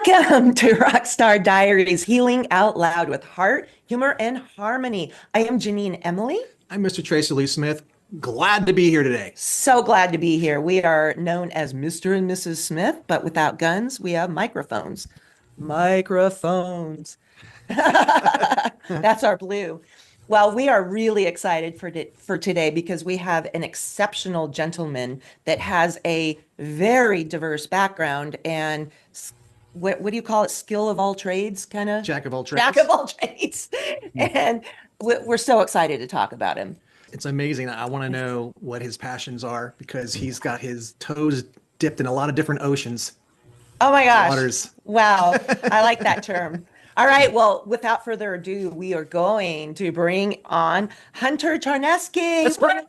Welcome to Rockstar Diaries, healing out loud with heart, humor, and harmony. I am Janine Emily. I'm Mr. Tracy Lee Smith. Glad to be here today. So glad to be here. We are known as Mr. and Mrs. Smith, but without guns, we have microphones. Microphones. That's our blue. Well, we are really excited for today because we have an exceptional gentleman that has a very diverse background and what do you call it? Skill of all trades, kind of? Jack of all trades. Jack of all trades. And we're so excited to talk about him. It's amazing. I want to know what his passions are because he's got his toes dipped in a lot of different oceans. Oh my gosh. Waters. Wow. I like that term. All right. Well, without further ado, we are going to bring on Hunter Charneski. That's right.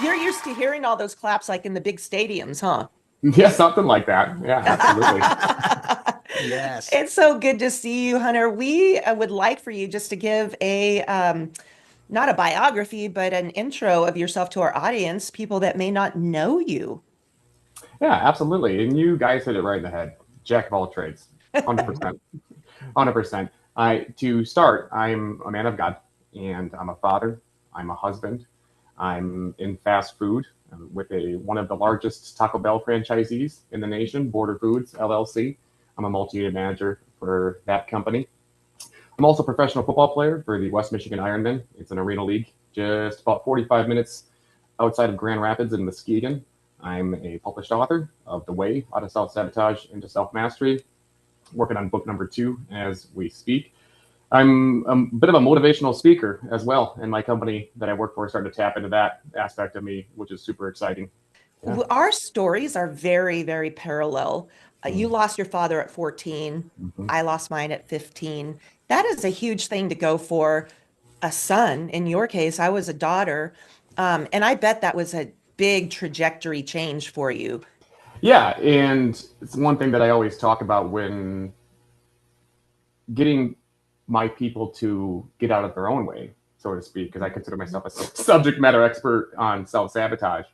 You're used to hearing all those claps like in the big stadiums, huh? Yeah, something like that. Yeah, absolutely. Yes. It's so good to see you, Hunter. We would like for you just to give a not a biography, but an intro of yourself to our audience, people that may not know you. Yeah, absolutely. And you guys hit it right in the head. Jack of all trades. 100%. 100%. To start, I'm a man of God, and I'm a father. I'm a husband. I'm in fast food with one of the largest Taco Bell franchisees in the nation, Border Foods, LLC. I'm a multi-unit manager for that company. I'm also a professional football player for the West Michigan Ironmen. It's an arena league, just about 45 minutes outside of Grand Rapids in Muskegon. I'm a published author of The Way, Out of Self-Sabotage into Self-Mastery, working on book number 2 as we speak. I'm a bit of a motivational speaker as well, and my company that I work for is starting to tap into that aspect of me, which is super exciting. Yeah. Our stories are very, very parallel. You lost your father at 14. Mm-hmm. I lost mine at 15. That is a huge thing to go for a son. In your case, I was a daughter. And I bet that was a big trajectory change for you. Yeah, and it's one thing that I always talk about when getting my people to get out of their own way, so to speak, because I consider myself a subject matter expert on self-sabotage,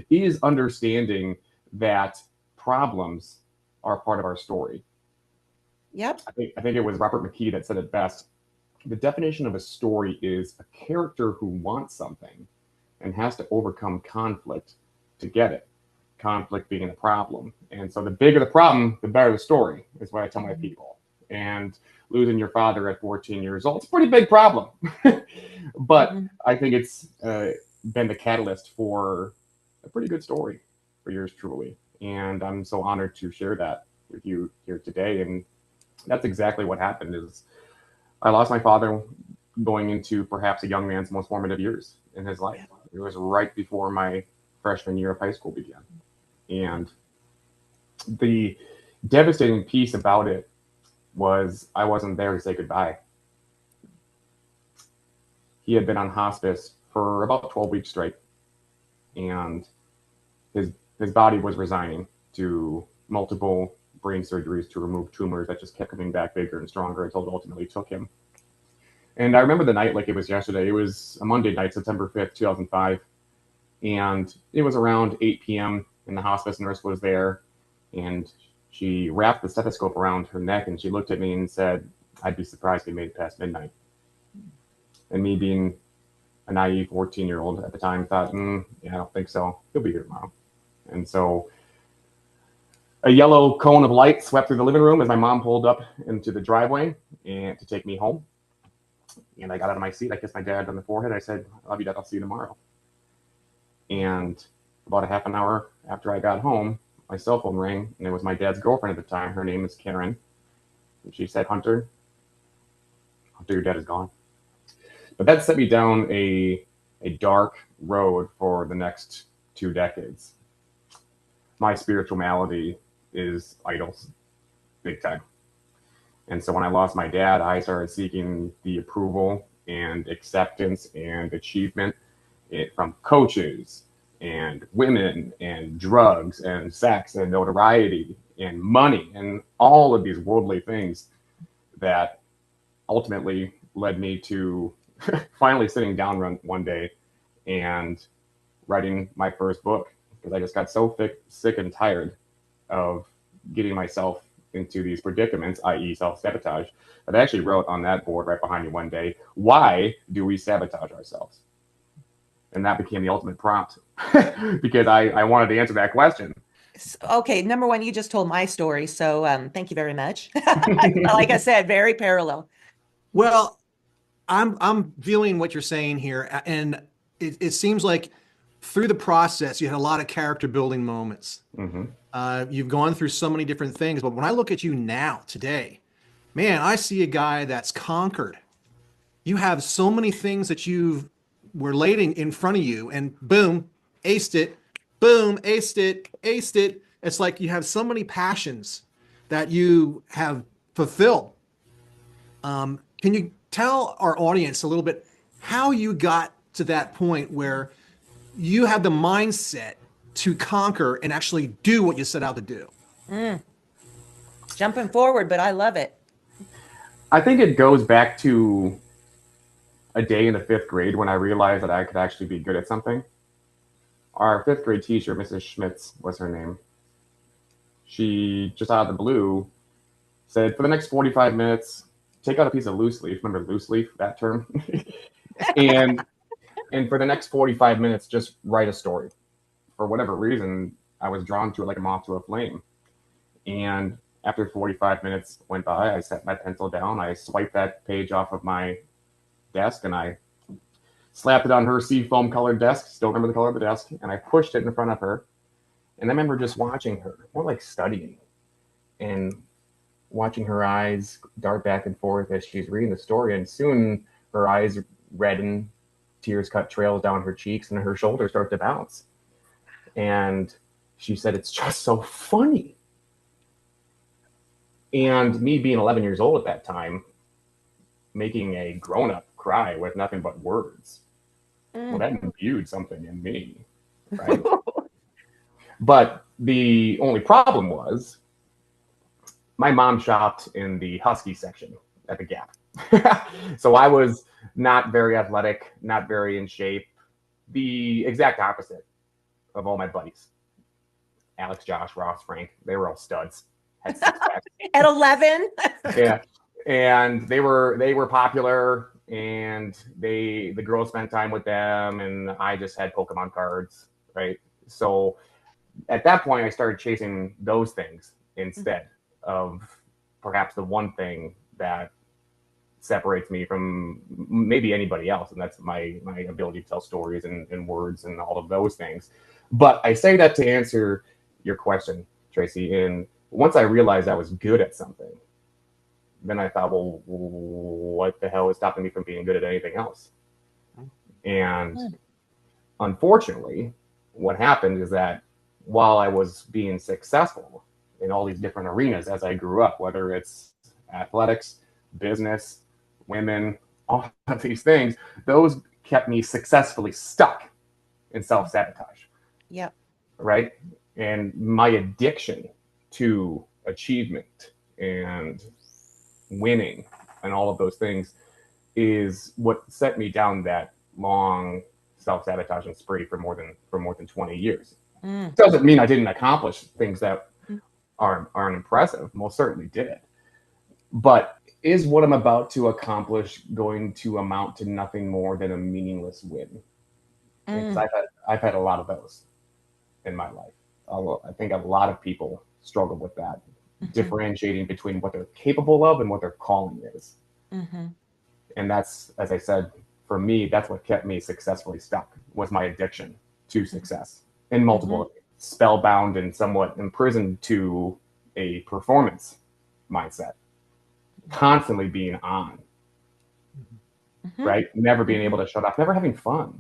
is understanding that problems are part of our story. Yep. I think it was Robert McKee that said it best. The definition of a story is a character who wants something and has to overcome conflict to get it. Conflict being a problem. And so the bigger the problem, the better the story, is what I tell my people. And losing your father at 14 years old, it's a pretty big problem. But I think it's been the catalyst for a pretty good story for yours truly. And I'm so honored to share that with you here today. And that's exactly what happened is I lost my father going into perhaps a young man's most formative years in his life. It was right before my freshman year of high school began. And the devastating piece about it was I wasn't there to say goodbye. He had been on hospice for about 12 weeks straight, and his body was resigning to multiple brain surgeries to remove tumors that just kept coming back bigger and stronger until it ultimately took him. And I remember the night like it was yesterday. It was a Monday night, September 5th, 2005, and it was around 8 p.m. and the hospice nurse was there, and she wrapped the stethoscope around her neck and she looked at me and said, "I'd be surprised if he made it past midnight." And me being a naive 14-year-old at the time thought, yeah, I don't think so. He'll be here tomorrow. And so a yellow cone of light swept through the living room as my mom pulled up into the driveway and to take me home. And I got out of my seat. I kissed my dad on the forehead. I said, "I love you, Dad. I'll see you tomorrow." And about a half an hour after I got home, my cell phone rang, and it was my dad's girlfriend at the time. Her name is Karen. And she said, Hunter, your dad is gone. But that set me down a dark road for the next 2 decades. My spiritual malady is idols, big time. And so when I lost my dad, I started seeking the approval and acceptance and achievement from coaches and women and drugs and sex and notoriety and money and all of these worldly things that ultimately led me to finally sitting down one day and writing my first book, because I just got so sick and tired of getting myself into these predicaments, i.e. self-sabotage, that I actually wrote on that board right behind you one day, why do we sabotage ourselves? And that became the ultimate prompt because I wanted to answer that question. Okay, number one, you just told my story, so thank you very much. Like I said, very parallel. Well, I'm feeling what you're saying here, and it seems like through the process you had a lot of character building moments. Mm-hmm. You've gone through so many different things, but when I look at you now, today, man, I see a guy that's conquered. You have so many things that you were laying in front of you, and boom, aced it. Boom, aced it, aced it. It's like you have so many passions that you have fulfilled. Can you tell our audience a little bit how you got to that point where you have the mindset to conquer and actually do what you set out to do? Jumping forward, but I love it. I think it goes back to a day in the 5th grade when I realized that I could actually be good at something. Our 5th grade teacher, Mrs. Schmitz was her name. She, just out of the blue, said, for the next 45 minutes, take out a piece of loose leaf. Remember loose leaf, that term? and for the next 45 minutes, just write a story. For whatever reason, I was drawn to it like a moth to a flame. And after 45 minutes went by, I set my pencil down, I swiped that page off of my desk, and I slapped it on her seafoam colored desk, still remember the color of the desk, and I pushed it in front of her. And I remember just watching her, more like studying, and watching her eyes dart back and forth as she's reading the story. And soon her eyes redden, tears cut trails down her cheeks, and her shoulders start to bounce. And she said, "It's just so funny." And me being 11 years old at that time, making a grown-up cry with nothing but words, well, that imbued something in me, right? But the only problem was my mom shopped in the Husky section at the Gap. So I was not very athletic, not very in shape, the exact opposite of all my buddies. Alex, Josh, Ross, Frank, they were all studs. Had 6 packs. At 11? Yeah. And they were popular, and the girls spent time with them, and I just had Pokemon cards, right? So at that point I started chasing those things instead of perhaps the one thing that separates me from maybe anybody else, and that's my ability to tell stories and words and all of those things. But I say that to answer your question, Tracy. And once I realized I was good at something, then I thought, well, what the hell is stopping me from being good at anything else? And unfortunately, what happened is that while I was being successful in all these different arenas as I grew up, whether it's athletics, business, women, all of these things, those kept me successfully stuck in self-sabotage. Yep. Right? And my addiction to achievement and winning and all of those things is what set me down that long self-sabotaging spree for more than 20 years. Doesn't mean I didn't accomplish things that aren't impressive. Most certainly did. But is what I'm about to accomplish going to amount to nothing more than a meaningless win? Because I've had a lot of those in my life. I think a lot of people struggled with that, differentiating between what they're capable of and what their calling is. And that's, as I said, for me, that's what kept me successfully stuck, was my addiction to success in multiple, spellbound and somewhat imprisoned to a performance mindset, constantly being on, right? Never being able to shut off, never having fun,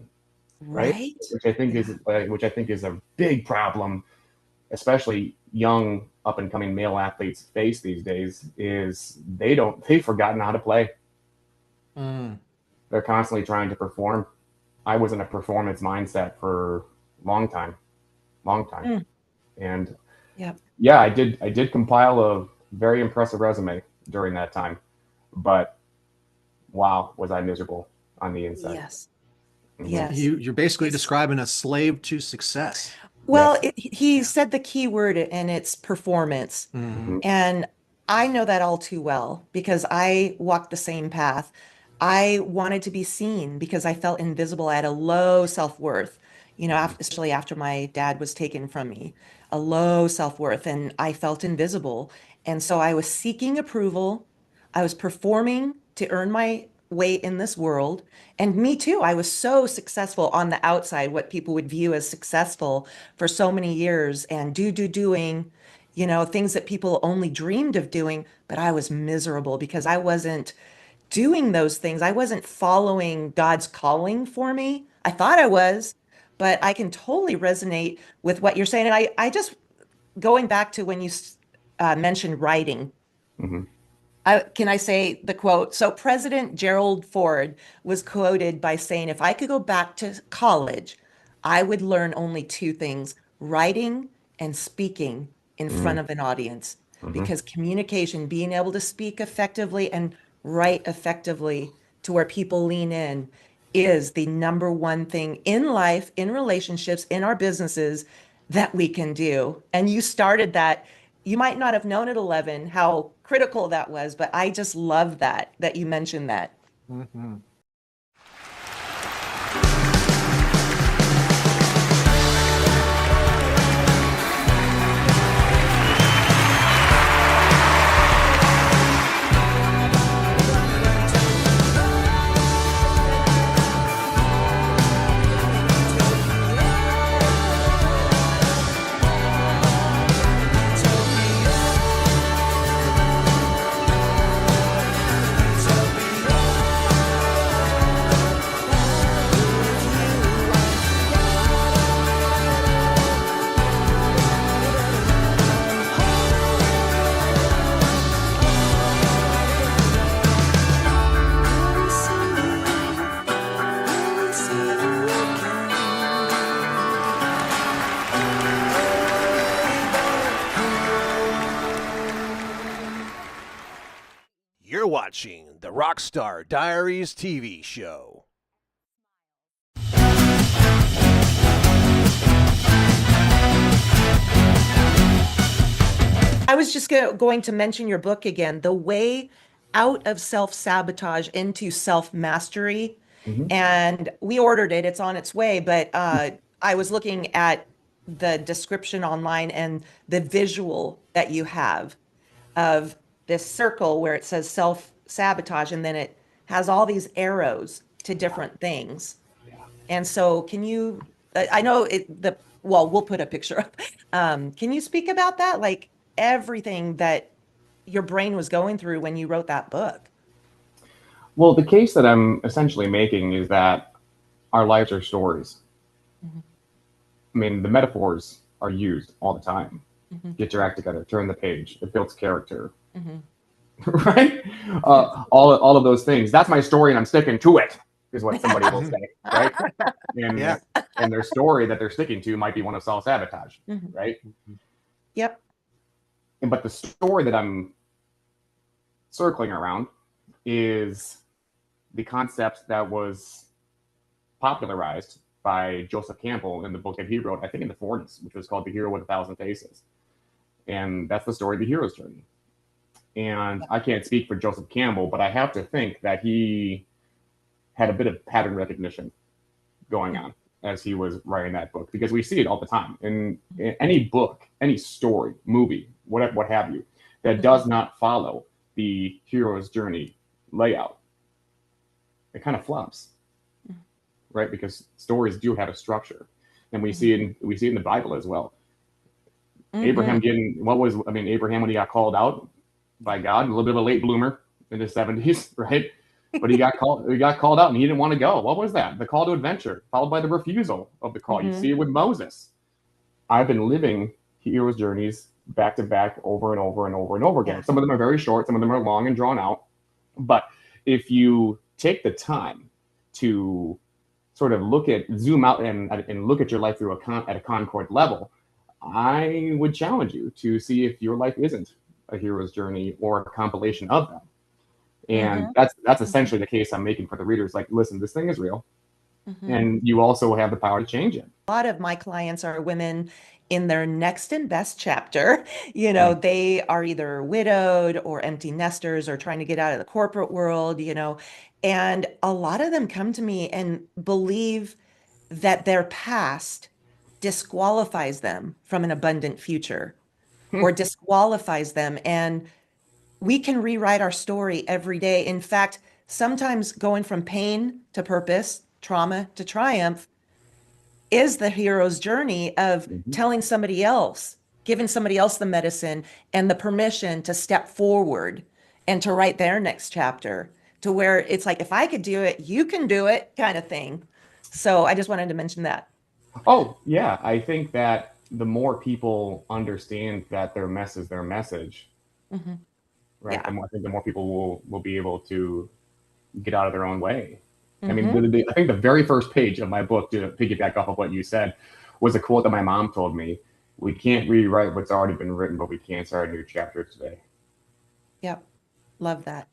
right? Which I think is a big problem, especially young up and coming male athletes face these days, is they've forgotten how to play. They're constantly trying to perform. I was in a performance mindset for a long time. And yeah, I did compile a very impressive resume during that time, but wow, was I miserable on the inside. Yes. You're basically describing a slave to success. Well, he said the key word, and it's performance. And I know that all too well because I walked the same path. I wanted to be seen because I felt invisible. I had a low self-worth, especially after my dad was taken from me, a low self-worth, and I felt invisible. And so I was seeking approval. I was performing to earn my way in this world. And me too. I was so successful on the outside, what people would view as successful for so many years, and doing, things that people only dreamed of doing. But I was miserable because I wasn't doing those things. I wasn't following God's calling for me. I thought I was, but I can totally resonate with what you're saying. And I just, going back to when you mentioned writing, can I say the quote? So President Gerald Ford was quoted by saying, if I could go back to college, I would learn only two things: writing and speaking in front of an audience. Because communication, being able to speak effectively and write effectively to where people lean in, is the number one thing in life, in relationships, in our businesses that we can do. And you started that. You might not have known at 11 how critical that was, but I just love that you mentioned that. You're watching the Rockstar Diaries TV show. I was just going to mention your book again, The Way Out of Self-Sabotage into Self-Mastery. And we ordered it. It's on its way. But I was looking at the description online and the visual that you have of this circle where it says self-sabotage, and then it has all these arrows to different things. And so can you, I know well, we'll put a picture up. Can you speak about that? Like everything that your brain was going through when you wrote that book? Well, the case that I'm essentially making is that our lives are stories. I mean, the metaphors are used all the time. Get your act together, turn the page, it builds character. Right? All of those things. That's my story and I'm sticking to it, is what somebody will say, right? And their story that they're sticking to might be one of self-sabotage, right? Yep. But the story that I'm circling around is the concept that was popularized by Joseph Campbell in the book that he wrote, I think in the 40s, which was called The Hero with a Thousand Faces. And that's the story of the hero's journey. And I can't speak for Joseph Campbell, but I have to think that he had a bit of pattern recognition going on. as he was writing that book, because we see it all the time in any book, any story, movie, what have you, that does not follow the hero's journey layout. It kind of flops, right? Because stories do have a structure, and we see it in the Bible as well. Abraham Abraham, when he got called out by God, a little bit of a late bloomer in his 70s, right? But he got called out and he didn't want to go. What was that? The call to adventure, followed by the refusal of the call. You see it with Moses. I've been living hero's journeys back to back over and over and over and over again. Some of them are very short, some of them are long and drawn out. But if you take the time to sort of zoom out and look at your life through at a Concord level, I would challenge you to see if your life isn't a hero's journey or a compilation of them. And that's essentially the case I'm making for the readers. Like, listen, this thing is real, and you also have the power to change it. A lot of my clients are women in their next and best chapter. They are either widowed or empty nesters or trying to get out of the corporate world, and a lot of them come to me and believe that their past disqualifies them from an abundant future or disqualifies them. And we can rewrite our story every day. In fact, sometimes going from pain to purpose, trauma to triumph is the hero's journey of telling somebody else, giving somebody else the medicine and the permission to step forward and to write their next chapter, to where it's like, if I could do it, you can do it kind of thing. So I just wanted to mention that. Oh, yeah. I think that the more people understand that their mess is their message, right? Yeah. I think the more people will be able to get out of their own way. I mean, I think the very first page of my book, to piggyback off of what you said, was a quote that my mom told me. We can't rewrite what's already been written, but we can start a new chapter today. Yep. Love that.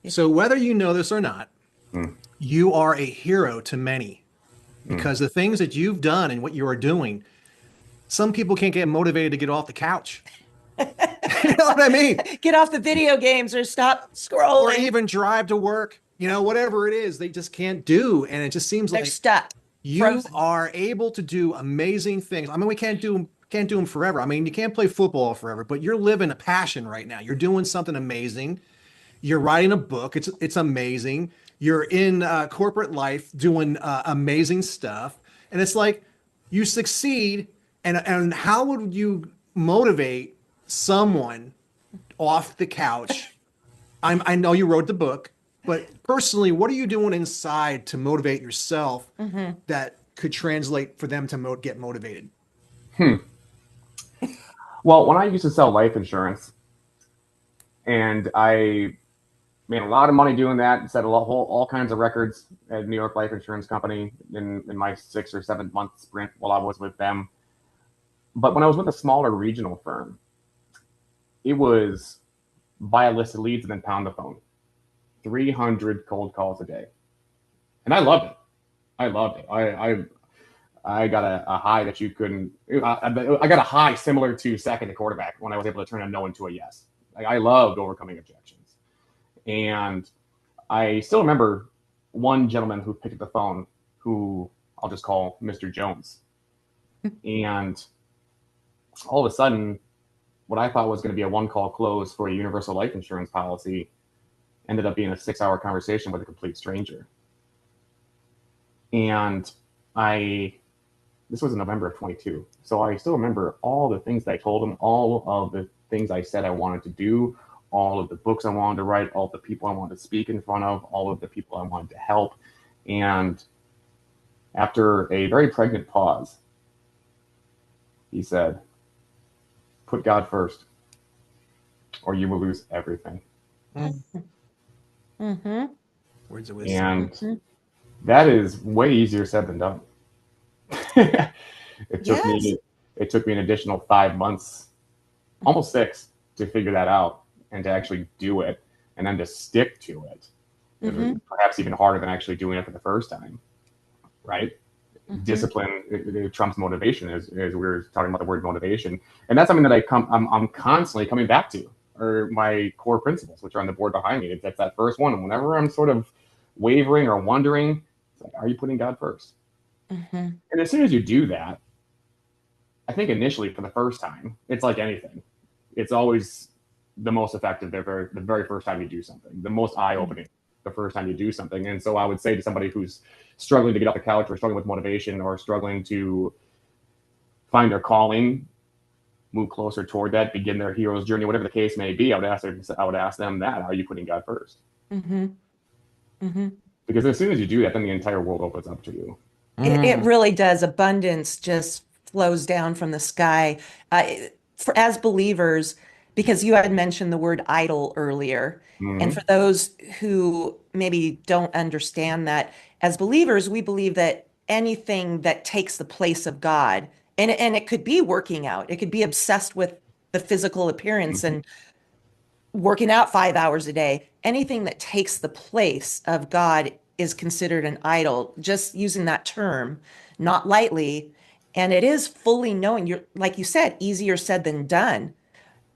So whether you know this or not, you are a hero to many, because the things that you've done and what you are doing, some people can't get motivated to get off the couch. You know what I mean? Get off the video games or stop scrolling. Or even drive to work, whatever it is, they just can't do. And it just seems They're like stuck. you Frozen. are able to do amazing things. I mean, we can't do them forever. I mean, you can't play football forever, but you're living a passion right now. You're doing something amazing. You're writing a book. It's amazing. You're in corporate life doing amazing stuff. And it's like you succeed. And how would you motivate someone off the couch? I know you wrote the book, but personally, what are you doing inside to motivate yourself that could translate for them to get motivated? Well, when I used to sell life insurance, and I made a lot of money doing that, set all kinds of records at New York Life Insurance Company in my 6 or 7 month sprint while I was with them. But when I was with a smaller regional firm, it was buy a list of leads and then pound the phone. 300 cold calls a day. And I loved it. I got a high that you couldn't, I got a high similar to sacking the quarterback when I was able to turn a no into a yes. I loved overcoming objections. And I still remember one gentleman who picked up the phone, who I'll just call Mr. Jones. And all of a sudden, what I thought was going to be a one-call close for a universal life insurance policy ended up being a 6-hour conversation with a complete stranger. And this was in November of 22. So I still remember all the things that I told him, all of the things I said I wanted to do, all of the books I wanted to write, all the people I wanted to speak in front of, all of the people I wanted to help. And after a very pregnant pause, he said, put God first, or you will lose everything. Mm-hmm. Words of wisdom. And that is way easier said than done. It took me an additional 5 months, almost 6, to figure that out and to actually do it, and then to stick to it. Perhaps even harder than actually doing it for the first time, right? Discipline it trumps motivation, as we were talking about the word motivation, and that's something that I'm constantly coming back to, or my core principles, which are on the board behind me. That's that first one, and whenever I'm sort of wavering or wondering, it's like, are you putting God first? And as soon as you do that, I think initially for the first time, it's like anything. It's always the most effective the very first time you do something, the most eye-opening the first time you do something. And so I would say to somebody who's struggling to get off the couch, or struggling with motivation, or struggling to find their calling, move closer toward that, begin their hero's journey, whatever the case may be, I would ask them that, are you putting God first? Because as soon as you do that, then the entire world opens up to you. It really does. Abundance just flows down from the sky. As believers, because you had mentioned the word idol earlier, and for those who maybe don't understand that, as believers, we believe that anything that takes the place of God, and it could be working out, it could be obsessed with the physical appearance and working out 5 hours a day, anything that takes the place of God is considered an idol, just using that term, not lightly. And it is fully knowing, you're, like you said, easier said than done.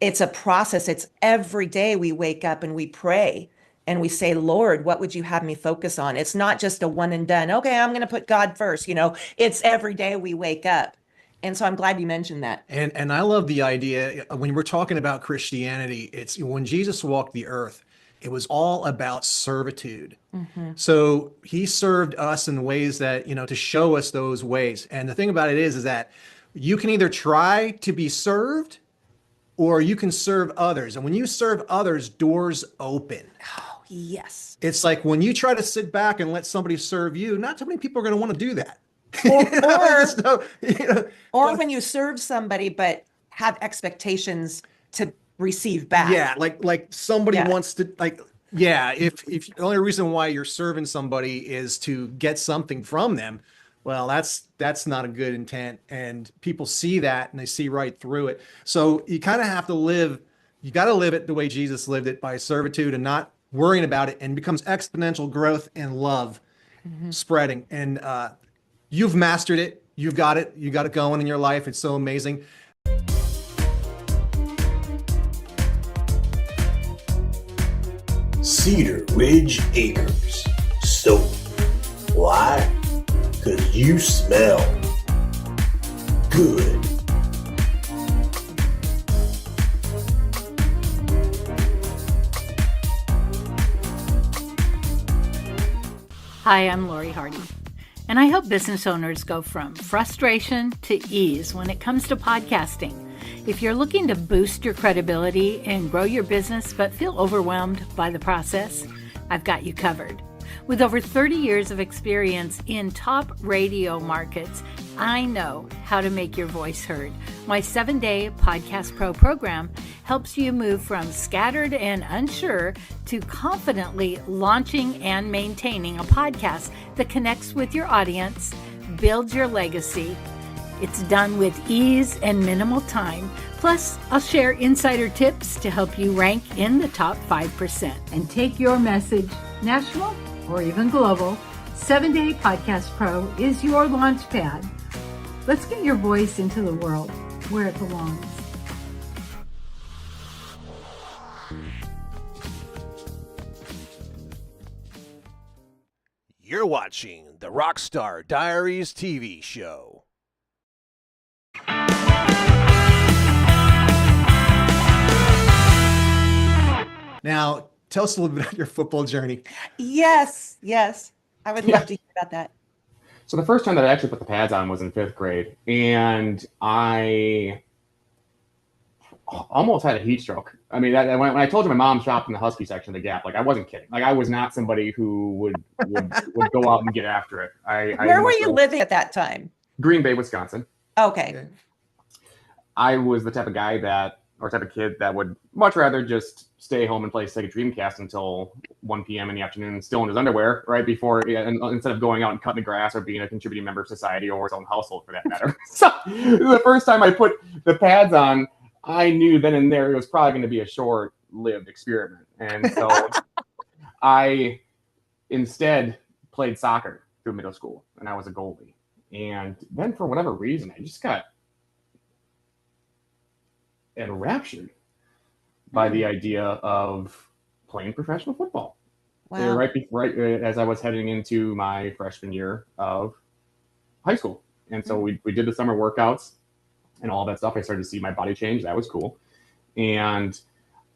It's a process. It's every day we wake up and we pray and we say, Lord, what would you have me focus on? It's not just a one and done. Okay, I'm going to put God first. It's every day we wake up. And so I'm glad you mentioned that. And I love the idea when we're talking about Christianity, it's when Jesus walked the earth, it was all about servitude. So he served us in ways that, to show us those ways. And the thing about it is that you can either try to be served or you can serve others. And when you serve others, doors open. Oh, yes. It's like when you try to sit back and let somebody serve you, not so many people are going to want to do that. Or when you serve somebody but have expectations to receive back. Yeah, like somebody wants to, if the only reason why you're serving somebody is to get something from them, well, that's not a good intent, and people see that and they see right through it. So you kind of have to live it the way Jesus lived it, by servitude and not worrying about it, and becomes exponential growth and love spreading. And you've mastered it. You've got it. You got it going in your life. It's so amazing. Cedar Ridge Acres. So, why? Because you smell good. Hi, I'm Lori Hardy, and I help business owners go from frustration to ease when it comes to podcasting. If you're looking to boost your credibility and grow your business but feel overwhelmed by the process, I've got you covered. With over 30 years of experience in top radio markets, I know how to make your voice heard. My 7-day Podcast Pro program helps you move from scattered and unsure to confidently launching and maintaining a podcast that connects with your audience, builds your legacy. It's done with ease and minimal time. Plus, I'll share insider tips to help you rank in the top 5% and take your message national or even global. 7-day Podcast Pro is your launch pad. Let's get your voice into the world where it belongs. You're watching the Rockstar Diaries TV show. Now, tell us a little bit about your football journey. Yes. I would love to hear about that. So the first time that I actually put the pads on was in 5th grade, and I almost had a heat stroke. I mean, when I told you my mom shopped in the Husky section of the Gap, like I wasn't kidding. Like I was not somebody who would go out and get after it. Where were you living at that time? Green Bay, Wisconsin. Okay. I was the type of guy type of kid that would much rather just stay home and play Sega Dreamcast until 1 p.m. in the afternoon, still in his underwear, right before, instead of going out and cutting the grass or being a contributing member of society or his own household for that matter. So the first time I put the pads on, I knew then and there it was probably going to be a short-lived experiment. And so I instead played soccer through middle school, and I was a goalie. And then for whatever reason, I just got enraptured by the idea of playing professional football. Wow. Right as I was heading into my freshman year of high school. And so we did the summer workouts and all that stuff. I started to see my body change. That was cool. And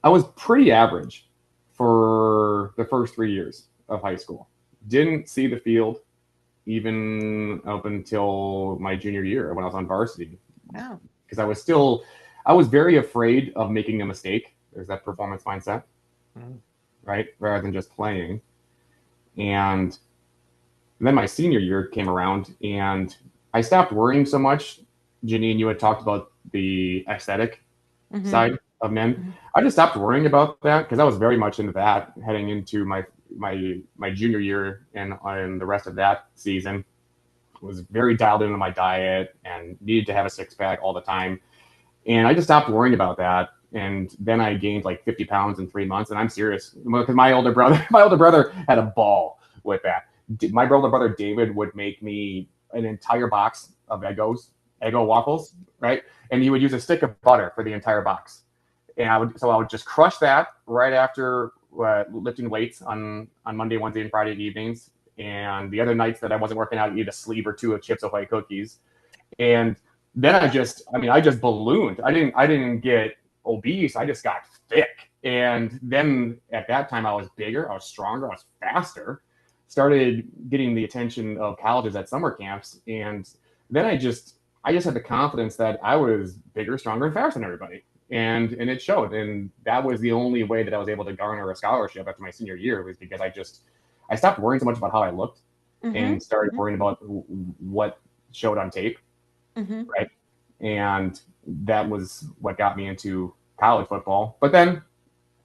I was pretty average for the first 3 years of high school. Didn't see the field even up until my junior year when I was on varsity. Wow. Because I was very afraid of making a mistake. There's that performance mindset, right? Rather than just playing. And then my senior year came around and I stopped worrying so much. Janine, you had talked about the aesthetic side of men. I just stopped worrying about that because I was very much into that heading into my junior year and the rest of that season. Was very dialed into my diet and needed to have a six-pack all the time. And I just stopped worrying about that. And then I gained like 50 pounds in 3 months. And I'm serious because my older brother had a ball with that. My older brother, David, would make me an entire box of Eggo waffles, right? And he would use a stick of butter for the entire box. And I would just crush that right after lifting weights on Monday, Wednesday, and Friday evenings. And the other nights that I wasn't working out, I'd eat a sleeve or two of Chips Ahoy cookies. And then I just ballooned. I didn't get obese. I just got thick. And then at that time I was bigger, I was stronger, I was faster, started getting the attention of colleges at summer camps. And then I just had the confidence that I was bigger, stronger, and faster than everybody. And it showed. And that was the only way that I was able to garner a scholarship after my senior year, was because I stopped worrying so much about how I looked and started worrying about what showed on tape. Right. And that was what got me into college football. But then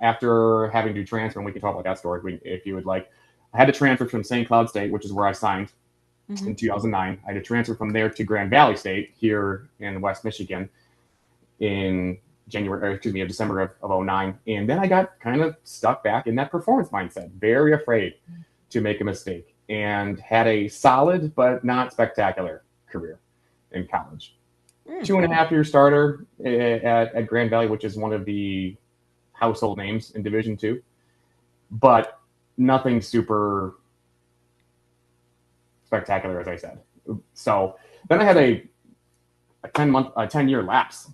after having to transfer, and we can talk about that story if you would like, I had to transfer from St. Cloud State, which is where I signed in 2009. I had to transfer from there to Grand Valley State here in West Michigan in December of 2009. And then I got kind of stuck back in that performance mindset, very afraid to make a mistake, and had a solid but not spectacular career in college. 2.5-year starter at Grand Valley, which is one of the household names in Division II, but nothing super spectacular, as I said. So then I had a 10-year lapse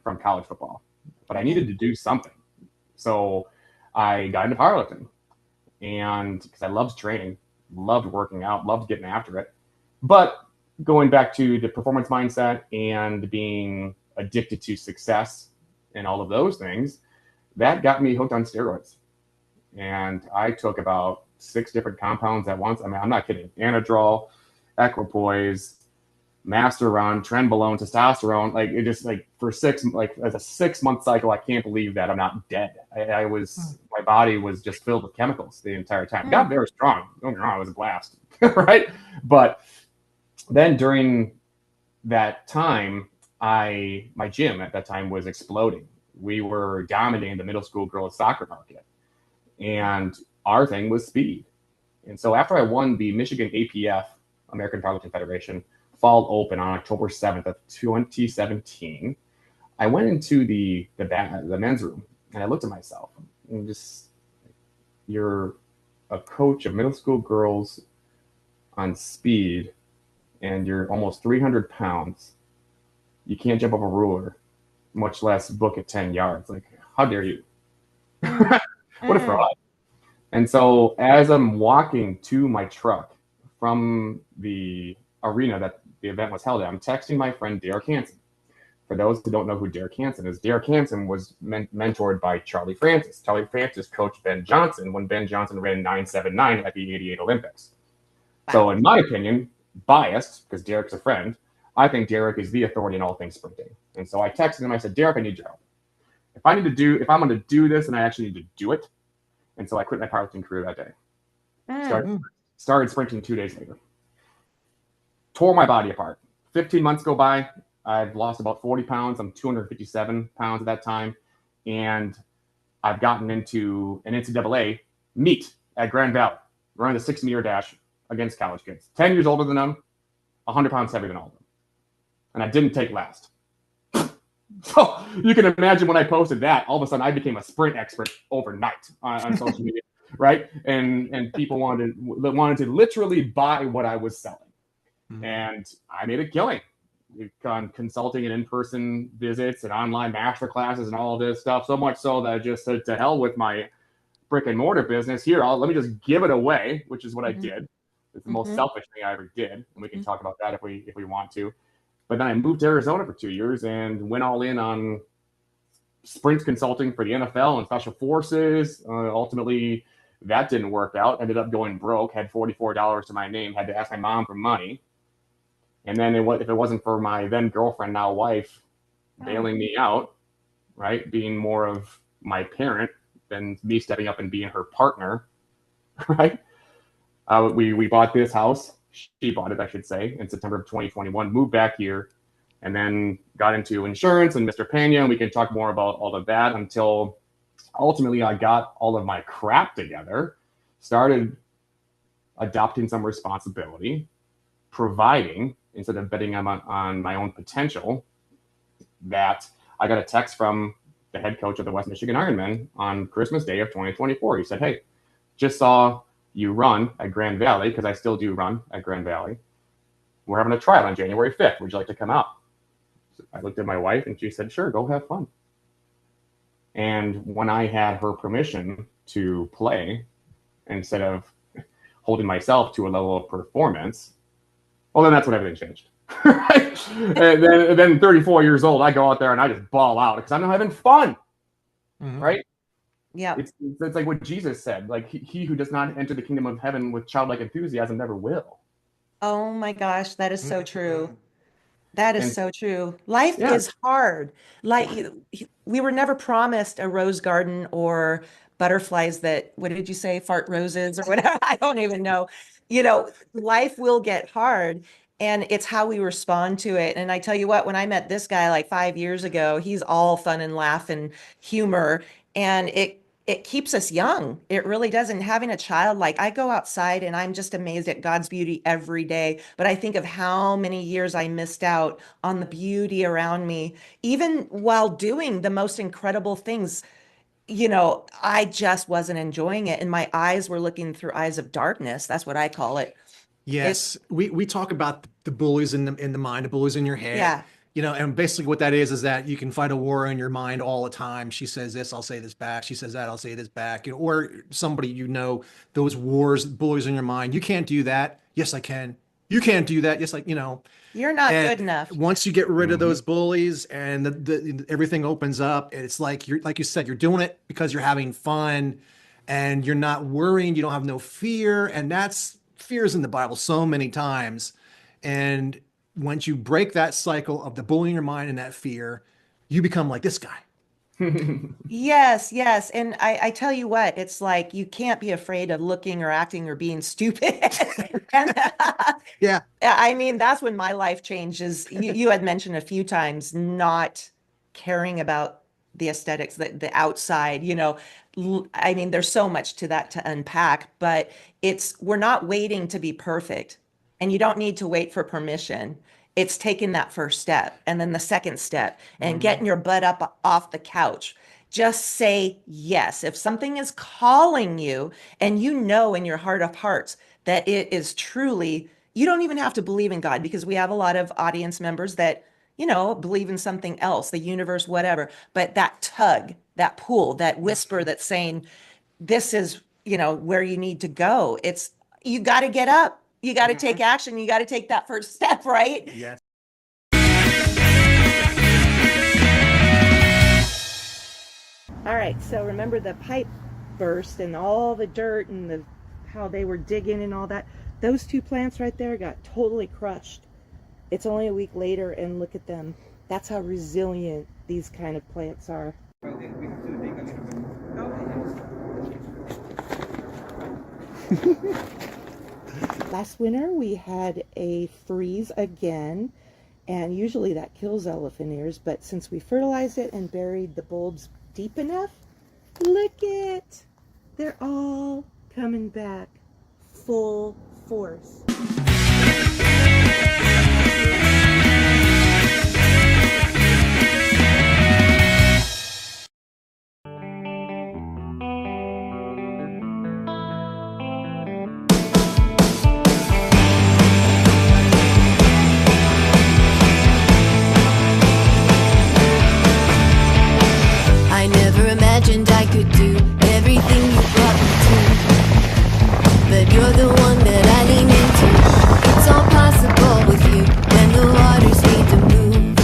from college football, but I needed to do something. So I got into powerlifting, and because I loved training, loved working out, loved getting after it, but going back to the performance mindset and being addicted to success and all of those things, that got me hooked on steroids. And I took about 6 different compounds at once. I mean, I'm not kidding. Anadrol, equipoise, Masteron, Trenbolone, testosterone. Like, it just, like, as a 6-month cycle, I can't believe that I'm not dead. My body was just filled with chemicals the entire time. Got very strong. Don't get me wrong, I was a blast, right? But then during that time, my gym at that time was exploding. We were dominating the middle school girls soccer market, and our thing was speed. And so after I won the Michigan APF, American Powerlifting Federation, Fall Open on October 7th of 2017, I went into the men's room and I looked at myself and you're a coach of middle school girls on speed, and you're almost 300 pounds. You can't jump up a ruler, much less book at 10 yards. Like, how dare you? What a fraud. And so as I'm walking to my truck from the arena that the event was held at, I'm texting my friend Derek Hansen. For those who don't know who Derek Hansen is, Derek Hansen was mentored by Charlie Francis. Charlie Francis coached Ben Johnson when Ben Johnson ran 9.79 at the '88 Olympics. Wow. So in my opinion, biased, because Derek's a friend, I think Derek is the authority in all things sprinting. And so I texted him, I said, Derek, I need your help. If I'm going to do this, and I actually need to do it. And so I quit my powerlifting career that day. Started sprinting 2 days later. Tore my body apart. 15 months go by. I've lost about 40 pounds. I'm 257 pounds at that time. And I've gotten into an NCAA meet at Grand Valley, running the 6-meter dash against college kids. 10 years older than them, 100 pounds heavier than all of them. And I didn't take last. So you can imagine when I posted that, all of a sudden I became a sprint expert overnight on social media, right? And people wanted to literally buy what I was selling. Mm-hmm. And I made a killing. We've done consulting and in-person visits and online master classes and all of this stuff, so much so that I just said, to hell with my brick and mortar business. Here, let me just give it away, which is what I did. It's the most selfish thing I ever did. And we can talk about that if we want to. But then I moved to Arizona for 2 years and went all in on sprint consulting for the NFL and special forces. Ultimately, that didn't work out. Ended up going broke, had $44 to my name, had to ask my mom for money. And then if it wasn't for my then girlfriend, now wife, bailing me out, right, being more of my parent than me stepping up and being her partner, right? We bought this house. She bought it, I should say, in September of 2021, moved back here, and then got into insurance and Mr. Pena. And we can talk more about all of that until ultimately I got all of my crap together, started adopting some responsibility, providing instead of betting on my own potential. That I got a text from the head coach of the West Michigan Ironmen on Christmas Day of 2024. He said, hey, just saw you run at Grand Valley, because I still do run at Grand Valley. We're having a trial on January 5th. Would you like to come out? So I looked at my wife and she said, sure, go have fun. And when I had her permission to play, instead of holding myself to a level of performance, well, then that's when everything changed. Right? And then 34 years old, I go out there and I just ball out because I'm not having fun. Mm-hmm. Right? Yeah. It's like what Jesus said, like he who does not enter the kingdom of heaven with childlike enthusiasm never will. Oh my gosh, that is so true. That is so true. Life is hard. Like we were never promised a rose garden or butterflies that, what did you say, fart roses or whatever? I don't even know. Life will get hard, and it's how we respond to it. And I tell you what, when I met this guy like 5 years ago, he's all fun and laugh and humor, and it keeps us young. It really does. And having a child, like I go outside and I'm just amazed at God's beauty every day. But I think of how many years I missed out on the beauty around me, even while doing the most incredible things. I just wasn't enjoying it. And my eyes were looking through eyes of darkness. That's what I call it. Yes. We talk about the bullies in the mind, the bullies in your head. Yeah. And basically what that is that you can fight a war in your mind all the time. She says this, I'll say this back. She says that, I'll say this back. Or somebody, those wars, bullies in your mind. You can't do that. Yes, I can. You can't do that. Yes, you're not good enough. Once you get rid of those bullies and the everything opens up, it's like like you said, you're doing it because you're having fun and you're not worrying. You don't have no fear. And fear is in the Bible so many times. And once you break that cycle of the bullying in your mind and that fear, you become like this guy. Yes. And I tell you what, it's like you can't be afraid of looking or acting or being stupid. And, yeah. I mean, that's when my life changes. You had mentioned a few times not caring about the aesthetics, the outside, I mean, there's so much to that to unpack, but we're not waiting to be perfect, and you don't need to wait for permission. It's taking that first step and then the second step and getting your butt up off the couch. Just say yes. If something is calling you and in your heart of hearts that it is truly, you don't even have to believe in God, because we have a lot of audience members that, believe in something else, the universe, whatever. But that tug, that pull, that whisper that's saying, this is, where you need to go. You got to get up. you got to take action. You got to take that first step, right? Yes. All right, so remember the pipe burst and all the dirt and how they were digging and all that. Those two plants right there got totally crushed. It's only a week later, and look at them. That's how resilient these kind of plants are. Last winter we had a freeze again, and usually that kills elephant ears, but since we fertilized it and buried the bulbs deep enough, look it, they're all coming back full force. I never imagined I could do everything you brought me to, but you're the one that I lean into. It's all possible with you when the waters need to move.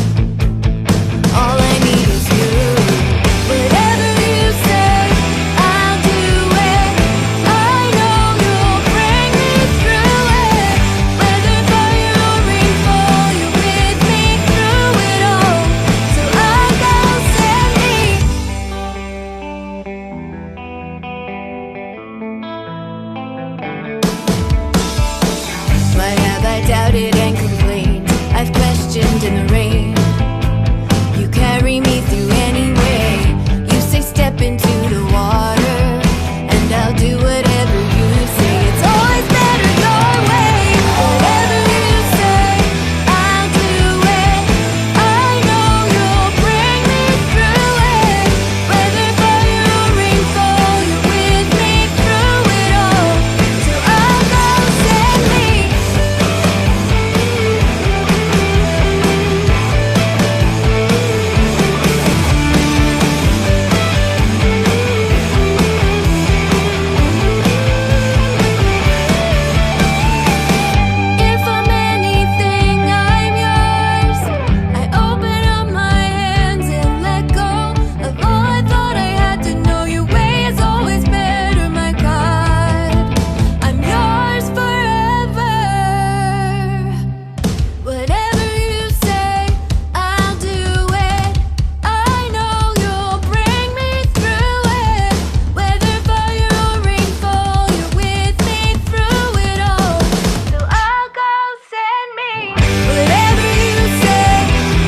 All I need is you. Whatever you say, I'll do it. I know you'll bring me through it. Whether fire or rainfall, you're with me through it all. So I'll go send me. Why have I doubted and complained? I've questioned in the rain. You carry me through anyway. You say step into the water, and I'll do whatever you say. It's always better your way. Whatever you say, I'll do it. I know you'll bring me through it. Whether fire or rainfall, you're with me through it all. So I'll go send me. If I'm anything, I'm yours. I open up my hands and let go of all I thought I had to know. Your way is always better, my God. I'm yours forever. Whatever you say, I'll do it. I know you'll bring me through it. Whether fire or rainfall, you're with me through it all. So I'll go send me. Whatever you say,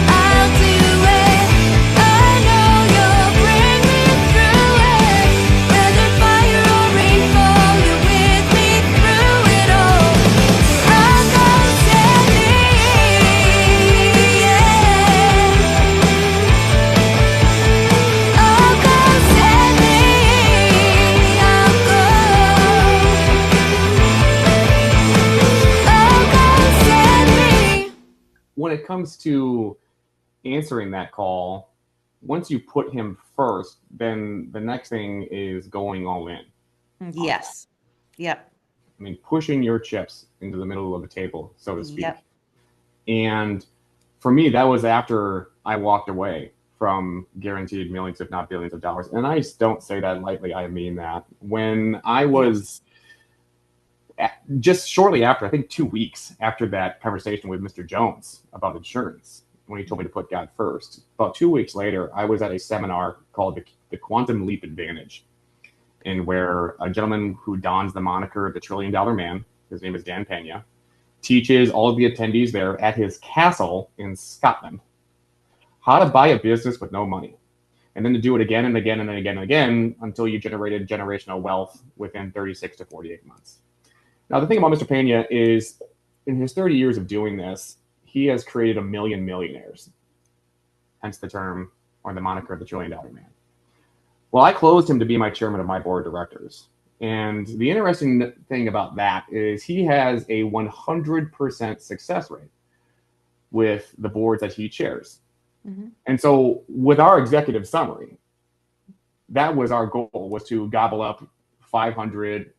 I'll do it. I know you'll bring me through it. Whether fire or rainfall, you're with me through it all. So I'll go send me. Yeah. I'll go send me. I'll go. I'll go send me. When it comes to answering that call, once you put him first, then the next thing is going all in. Yes. Yep. I mean, pushing your chips into the middle of the table, so to speak. Yep. And for me, that was after I walked away from guaranteed millions, if not billions of dollars. And I don't say that lightly. I mean that. When I was just shortly after, I think 2 weeks after that conversation with Mr. Jones about insurance, when he told me to put God first, about 2 weeks later, I was at a seminar called the Quantum Leap Advantage, and where a gentleman who dons the moniker the $1 Trillion Man, his name is Dan Pena, teaches all of the attendees there at his castle in Scotland how to buy a business with no money, and then to do it again and again and again and again until you generated generational wealth within 36 to 48 months. Now, the thing about Mr. Pena is, in his 30 years of doing this, he has created 1 million millionaires, hence the term or the moniker of the $1 Trillion Man. Well, I closed him to be my chairman of my board of directors. And the interesting thing about that is he has a 100% success rate with the boards that he chairs. Mhm. And so with our executive summary, that was our goal, was to gobble up 500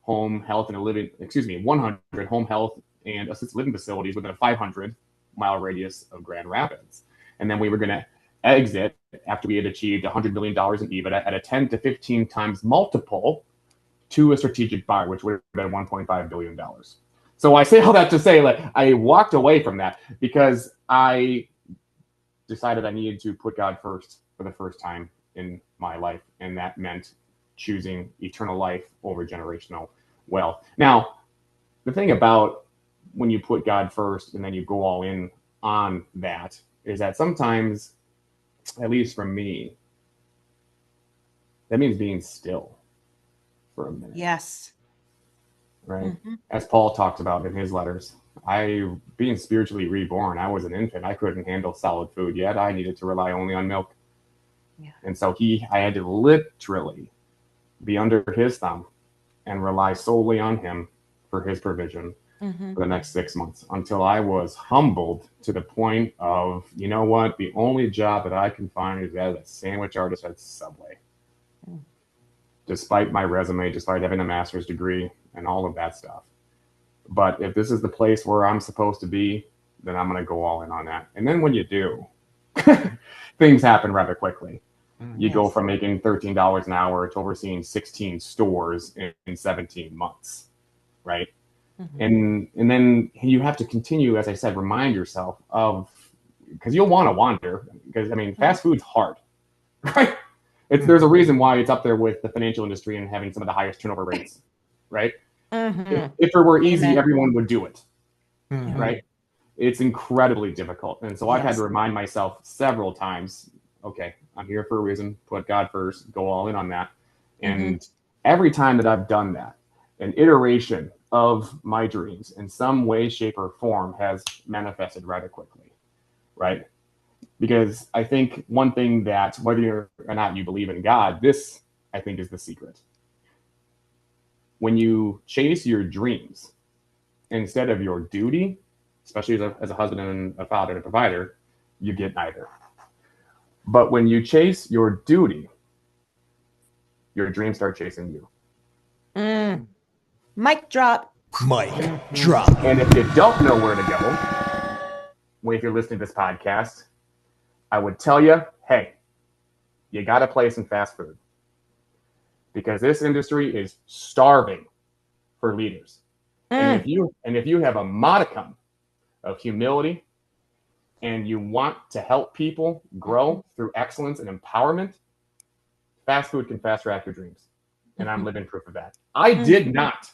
home health and 100 home health and assisted living facilities within a 500-mile radius of Grand Rapids. And then we were going to exit after we had achieved $100 million in EBITDA at a 10 to 15 times multiple to a strategic buyer, which would have been $1.5 billion. So I say all that to say, like, I walked away from that because I decided I needed to put God first for the first time in my life. And that meant choosing eternal life over generational wealth. Now, the thing about when you put God first and then you go all in on that is that sometimes, at least for me, that means being still for a minute. Yes. Right? Mm-hmm. As Paul talks about in his letters, being spiritually reborn, I was an infant. I couldn't handle solid food yet. I needed to rely only on milk. Yeah. And so I had to literally be under his thumb and rely solely on him for his provision for the next 6 months until I was humbled to the point of, you know what, the only job that I can find is as a sandwich artist at Subway. Despite my resume, despite having a master's degree and all of that stuff. But if this is the place where I'm supposed to be, then I'm going to go all in on that. And then when you do, things happen rather quickly. You go from making $13 an hour to overseeing 16 stores in 17 months, right? And then you have to continue, as I said, remind yourself of, because you'll want to wander, because, I mean, fast food's hard, right? There's a reason why it's up there with the financial industry and having some of the highest turnover rates, right? If it were easy, everyone would do it, right? It's incredibly difficult. And so I've had to remind myself several times, okay, I'm here for a reason, put God first, go all in on that. And every time that I've done that, an iteration of my dreams in some way, shape, or form has manifested rather quickly, right? Because I think one thing that, whether or not you believe in God, this, I think, is the secret. When you chase your dreams instead of your duty, especially as a husband and a father and a provider, you get neither. But when you chase your duty, your dreams start chasing you. Mic drop. Mic drop. And if you don't know where to go, if you're listening to this podcast, I would tell you, hey, you got to play some fast food. Because this industry is starving for leaders. And if you have a modicum of humility and you want to help people grow through excellence and empowerment, fast food can fast track your dreams. And I'm living proof of that. I did not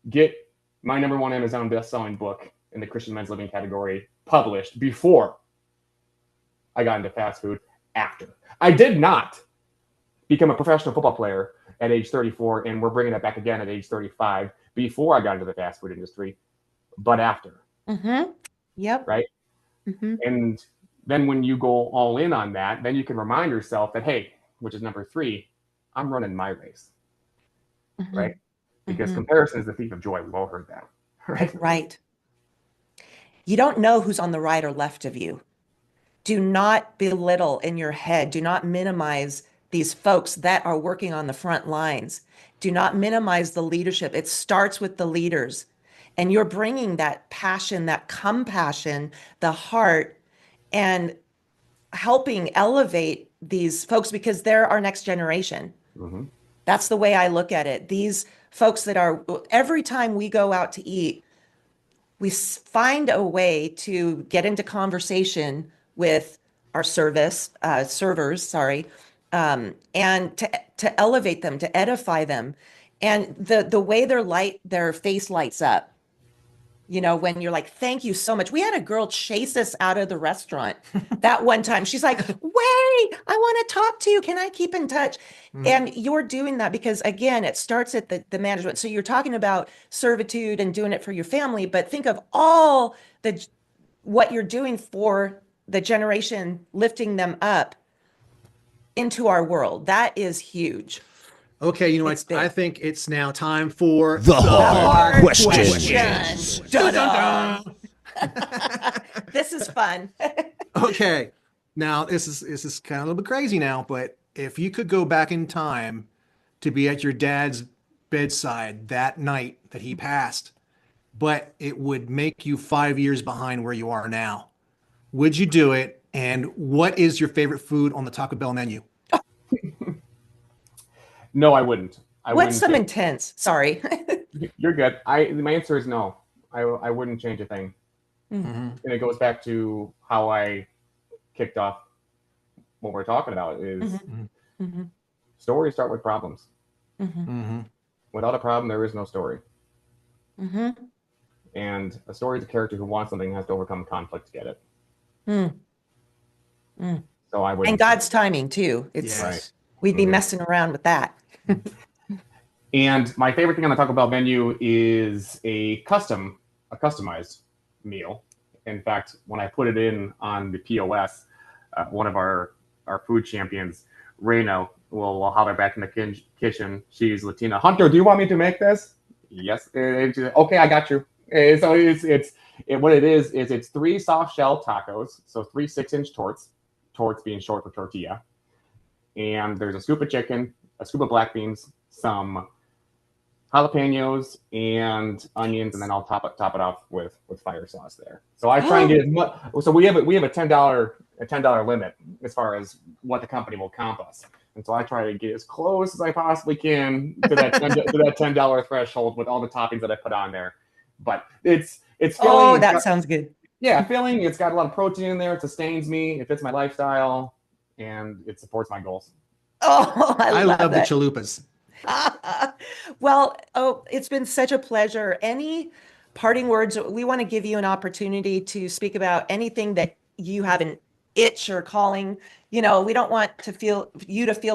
get my #1 Amazon best-selling book in the Christian men's living category published before I got into fast food. After. I did not become a professional football player at age 34, and we're bringing that back again at age 35 before I got into the fast food industry, but after. Yep. Right? And then when you go all in on that, then you can remind yourself that, hey, which is number 3, I'm running my race. Right? Because comparison is the thief of joy. We've all heard that. Right? Right. You don't know who's on the right or left of you. Do not belittle in your head. Do not minimize these folks that are working on the front lines. Do not minimize the leadership. It starts with the leaders. And you're bringing that passion, that compassion, the heart, and helping elevate these folks because they're our next generation. That's the way I look at it. These folks that are, every time we go out to eat, we find a way to get into conversation with our servers, and to elevate them, to edify them. And the way their face lights up, you know, when you're like, thank you so much. We had a girl chase us out of the restaurant that one time. She's like, wait, I want to talk to you. Can I keep in touch? And you're doing that because, again, it starts at the management. So you're talking about servitude and doing it for your family, but think of all what you're doing for the generation, lifting them up into our world. That is huge. Okay, you know what? I think it's now time for The hard questions. Dun, dun, dun. This is fun. Okay, now this is kind of a little bit crazy now, but if you could go back in time to be at your dad's bedside that night that he passed, but it would make you 5 years behind where you are now, would you do it? And what is your favorite food on the Taco Bell menu? No, I wouldn't. I What's wouldn't some change- intense? Sorry. You're good. My answer is no. I wouldn't change a thing. Mm-hmm. And it goes back to how I kicked off what we're talking about is Mm-hmm. stories start with problems. Mm-hmm. Mm-hmm. Without a problem, there is no story. Mm-hmm. And a story is a character who wants something and has to overcome conflict to get it. Mm. Mm. So I would. And God's timing too. It's Yes. Right. we'd be Mhm. messing around with that. And my favorite thing on the Taco Bell menu is a customized meal. In fact, when I put it in on the POS, one of our food champions, Reno, will holler back in the kitchen. She's Latina. Hunter, do you want me to make this? Yes. Okay, I got you. So what it is it's 3 soft shell tacos, so 3 6-inch torts being short for tortilla, and there's a scoop of chicken, a scoop of black beans, some jalapenos and onions, and then I'll top it off with fire sauce there. So I try and get as much. So we have a $10 limit as far as what the company will comp us, and so I try to get as close as I possibly can to that $10 threshold with all the toppings that I put on there. But it's filling. Oh, that sounds good. Yeah, filling. It's got a lot of protein in there. It sustains me. It fits my lifestyle, and it supports my goals. Oh, I love the that. chalupas. Well, it's been such a pleasure. Any parting words? We want to give you an opportunity to speak about anything that you have an itch or calling. We don't want to feel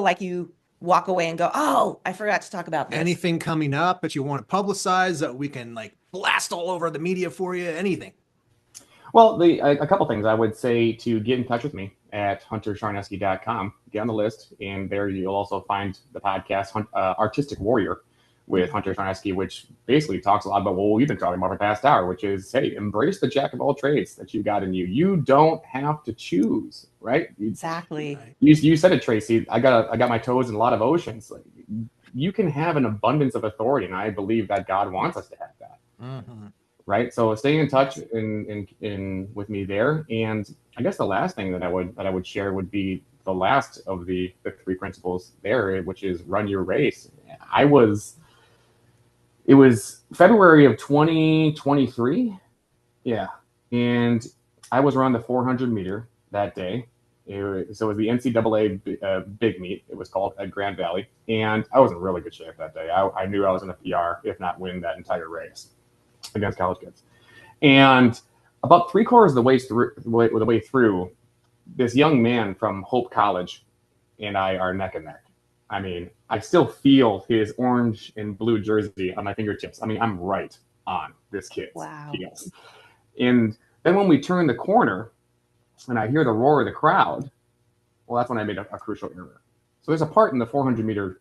like you walk away and go, oh, I forgot to talk about this. Anything coming up that you want to publicize that we can blast all over the media for you? Anything? Well, a couple things I would say to get in touch with me at huntercharneski.com. Get on the list, and there you'll also find the podcast Artistic Warrior with Hunter Charneski, which basically talks a lot about what we've been talking about for the past hour, which is, hey, embrace the jack of all trades that you got in you. You don't have to choose, right? Exactly. You said it, Tracy. I got my toes in a lot of oceans. You can have an abundance of authority, and I believe that God wants us to have that. Mm-hmm. Right. So stay in touch in with me there. And I guess the last thing that I would share would be the last of the 3 principles there, which is run your race. It was February of 2023. Yeah. And I was around the 400 meter that day. So it was the NCAA big meet. It was called at Grand Valley. And I was in really good shape that day. I knew I was in a PR, if not win that entire race against college kids. And about 3/4 of the way through, this young man from Hope College and I are neck and neck. I mean, I still feel his orange and blue jersey on my fingertips. I mean, I'm right on this kid's heels. And then when we turn the corner and I hear the roar of the crowd, well, that's when I made a crucial error. So there's a part in the 400 meter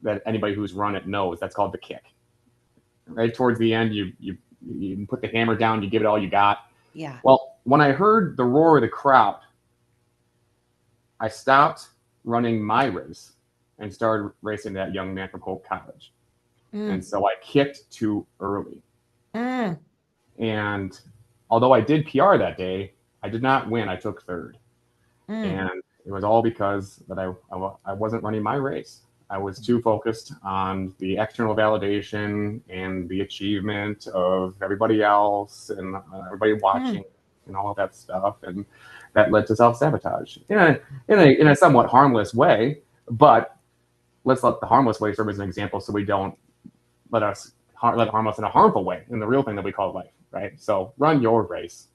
that anybody who's run it knows, that's called the kick. Right towards the end, you put the hammer down, you give it all you got. Yeah. Well, when I heard the roar of the crowd, I stopped running my race and started racing that young man from Hope College. And so I kicked too early. And although I did PR that day, I did not win. I took 3rd. And it was all because that I wasn't running my race. I was too focused on the external validation and the achievement of everybody else and everybody watching and all of that stuff, and that led to self-sabotage in a somewhat harmless way. But let's let the harmless way serve as an example, so we don't let it harm us in a harmful way in the real thing that we call life, right? So run your race.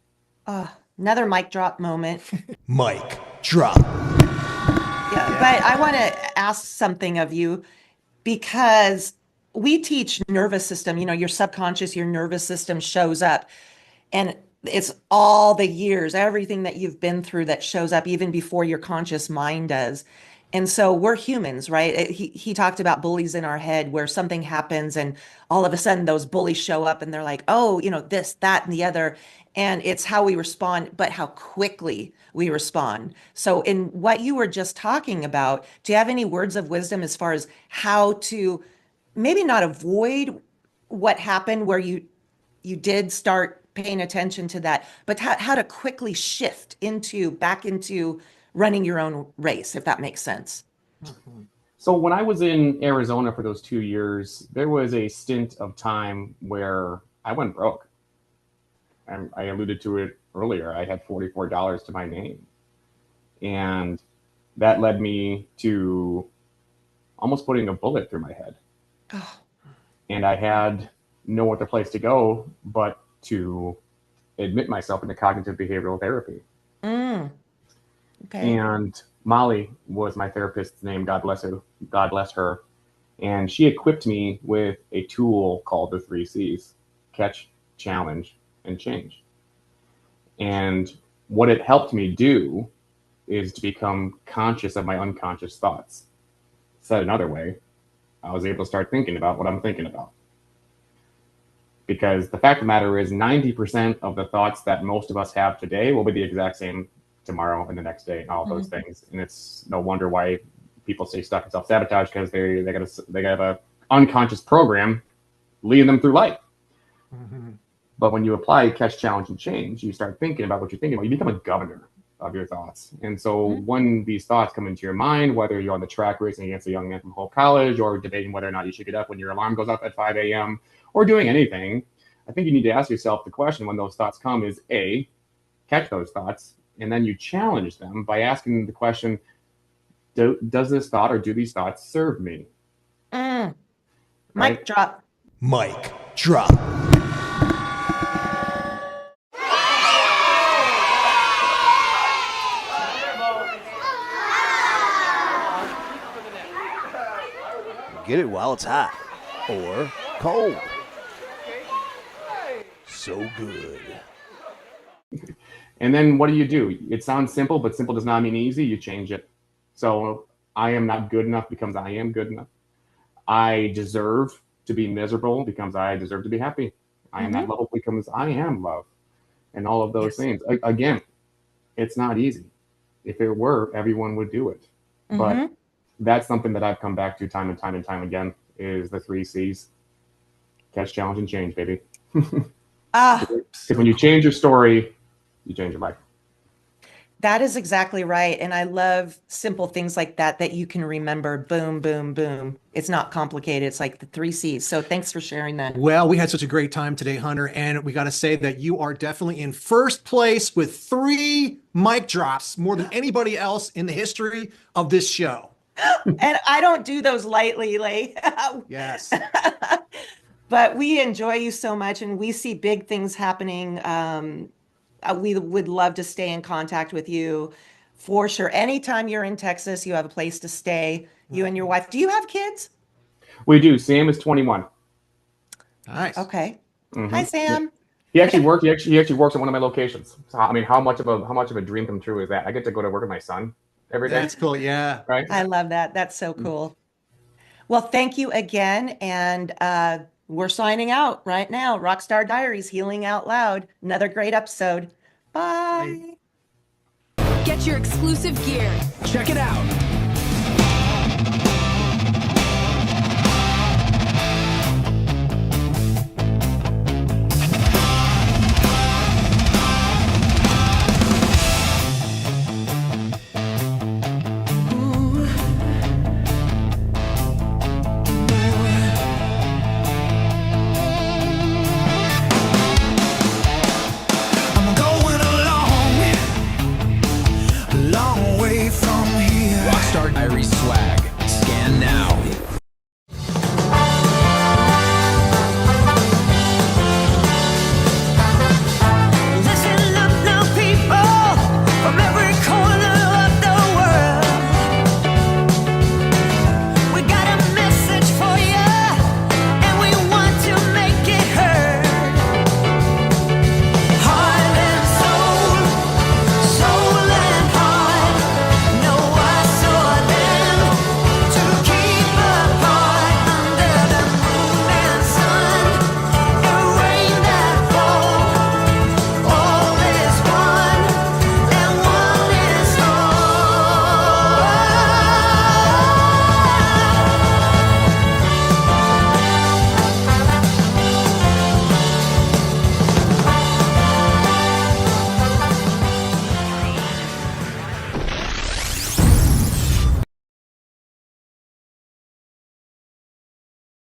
Another mic drop moment. Mic drop. Yeah, but I want to ask something of you, because we teach nervous system, your subconscious, your nervous system shows up, and it's all the years, everything that you've been through that shows up even before your conscious mind does. And so we're humans, right? He talked about bullies in our head, where something happens and all of a sudden those bullies show up and they're like, oh, this, that, and the other. And it's how we respond, but how quickly we respond. So in what you were just talking about, do you have any words of wisdom as far as how to maybe not avoid what happened where you did start paying attention to that, but how to quickly shift back into running your own race, if that makes sense. So when I was in Arizona for those 2 years, there was a stint of time where I went broke. And I alluded to it earlier. I had $44 to my name. And that led me to almost putting a bullet through my head. Oh. And I had no other place to go but to admit myself into cognitive behavioral therapy. Okay. And Molly was my therapist's name, God bless her. And she equipped me with a tool called the 3 C's: catch, challenge, and change. And what it helped me do is to become conscious of my unconscious thoughts. Said another way, I was able to start thinking about what I'm thinking about. Because the fact of the matter is 90% of the thoughts that most of us have today will be the exact same tomorrow and the next day and all those things. And it's no wonder why people stay stuck in self-sabotage, because they have a unconscious program leading them through life. But when you apply catch, challenge, and change, you start thinking about what you're thinking about. You become a governor of your thoughts. And so when these thoughts come into your mind, whether you're on the track racing against a young man from Hope College, or debating whether or not you should get up when your alarm goes off at 5 a.m., or doing anything, I think you need to ask yourself the question when those thoughts come is, A, catch those thoughts, and then you challenge them by asking the question, does this thought or do these thoughts serve me? Mic Right? drop. Mic drop. Get it while it's hot or cold. So good. And then what do? It sounds simple, but simple does not mean easy. You change it. So I am not good enough becomes I am good enough. I deserve to be miserable becomes I deserve to be happy. I am not loved becomes I am love. And all of those things. Again, it's not easy. If it were, everyone would do it. But that's something that I've come back to time and time and time again, is the 3 C's. Catch, challenge, and change, baby. Because when you change your story, you change your life. That is exactly right. And I love simple things like that you can remember. Boom, boom, boom. It's not complicated. It's like the 3 C's. So thanks for sharing that. Well, we had such a great time today, Hunter, and we got to say that you are definitely in first place with 3 mic drops, more than anybody else in the history of this show. And I don't do those lightly, like. Yes. But we enjoy you so much, and we see big things happening. We would love to stay in contact with you for sure. Anytime you're in Texas, you have a place to stay, you and your wife. Do you have kids? We do. Sam is 21. Nice. Okay. Hi, Sam. He actually works. He actually works at one of my locations. So, I mean, how much of a dream come true is that? I get to go to work with my son every day. That's cool. Yeah. Right. I love that. That's so cool. Well, thank you again. And we're signing out right now. Rockstar Diaries, Healing Out Loud. Another great episode. Bye. Get your exclusive gear. Check it out